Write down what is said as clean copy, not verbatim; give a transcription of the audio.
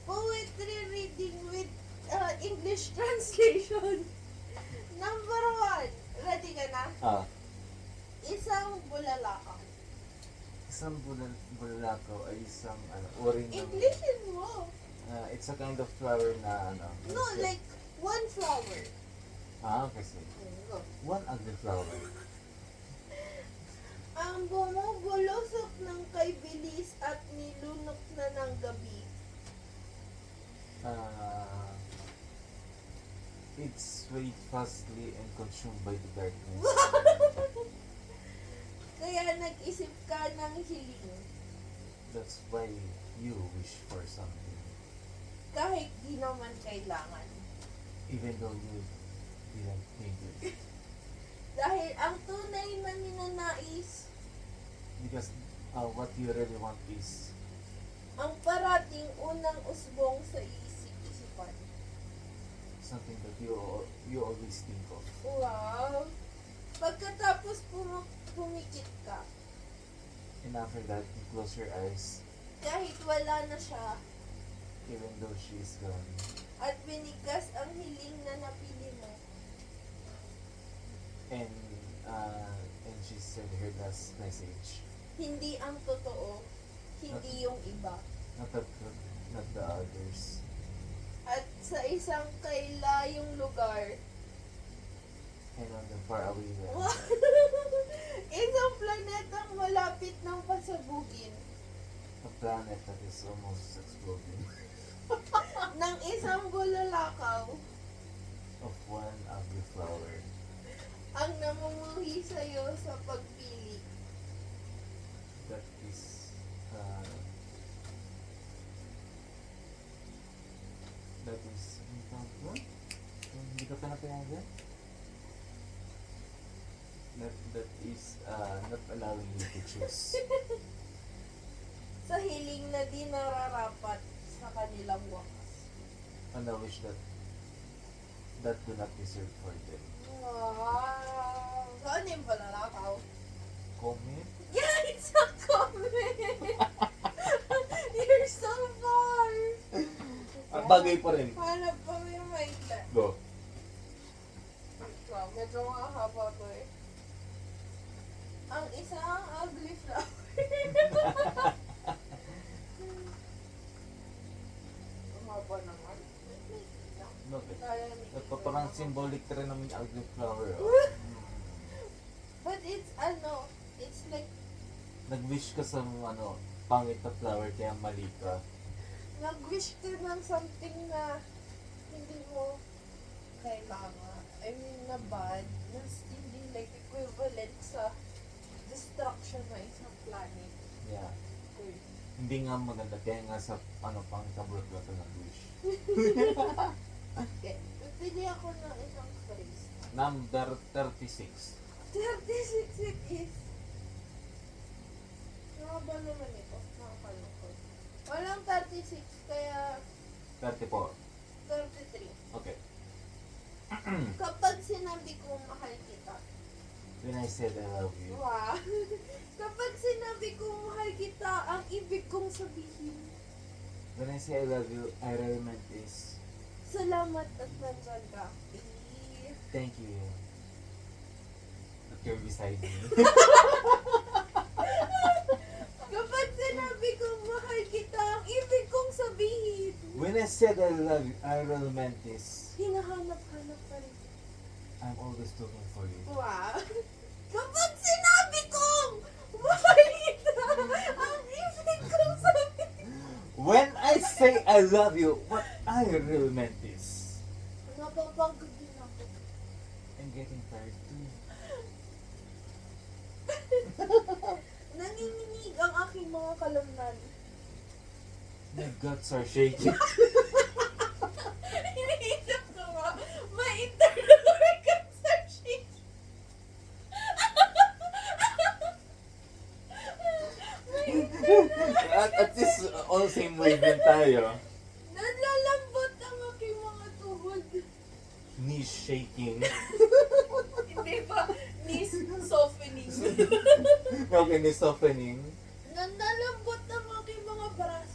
Poetry reading with English translation. Number 1. Ready ka na? Isang bulalakaw. Isang bulalakaw ay isang uri ng... Englishin mo. It's a kind of flower na No, like one flower. Kasi. Go. One ugly flower. Ang bumubulusok ng kay bilis at nilunok na ng gabi. It's swayed fastly and consumed by the darkness. Kaya nag-isip ka ng hiling. That's why you wish for something. Kahit di naman kailangan. Even though you didn't think it. Dahil ang tunay na ninanais, Because what you really want is ang parating unang usbong sa isip-isipan. something that you always think of. Wow! Pagkatapos pumikit ka, And after that, you close your eyes, kahit wala na siya, even though she is gone. at binigas ang hiling na napili mo. And she said her last message. Hindi ang totoo, hindi yung iba. Not the others. At sa isang kailayong lugar, And on the faraway land. isang planetang malapit ng pasabugin A planet that is almost exploding. ng isang bulalakaw Of one ugly flower. ang namumuhi sa'yo sa pagpili. That is hindi ka pa napinagan? That is not allowing you to choose. Sa hiling na di nararapat sa kanilang wakas. And I wish that do not deserve for them. Wow! Saan yung bulalakaw? Comment? Yeah, it's a comment! You're so far! Ang bagay pa rin. Hanap pa may maita. Go. Wow, medyo makahaba to eh. Ang isang ugly flower. Mahaba naman. No, Kaya ni- parang symbolic rin naman yung ugly flower. But it's it's like Nag-wish ka sa pangit na flower kaya mali ka. nag-wish ka ng something na hindi mo kailangan. I mean, na bad. Na hindi like equivalent sa destruction ng isang planet. Yeah. Good. Hindi nga maganda kaya nga sa pangit na bulot ka nag-wish. Okay. Pili ako ng isang phrase. Number 36. 36 it is. Nakaba naman ito. Nakakalungkot. Walang 36, kaya 34. 33. Okay. Kapag sinabi kong mahal kita, When I said I love you, wow. Kapag sinabi kong mahal kita, ang ibig kong sabihin, when I say I love you, I really meant this. salamat at nandyan ka. Thank you. That you're beside me. Kapag sinabi kong mahal kita, ang ibig kong sabihin, When I said I love you, I really meant this. hinahanap-hanap pa rin. I'm always looking for you. Wow. Kapag sinabi kong mahal kita, ang ibig kong sabihin, When I say I love you, what I really meant is. napapagod din ako. I'm getting tired too. Nanginginig ang aking mga kalamnan. My guts are shaking. Iniisip ko ba, may internal organs are shaking. At least all same wavelength tayo. Nalalambot ang aking mga tuhod. Knees shaking. Hindi ba? Knees softening. Okay, knees softening. Nalalambot ang aking mga braso.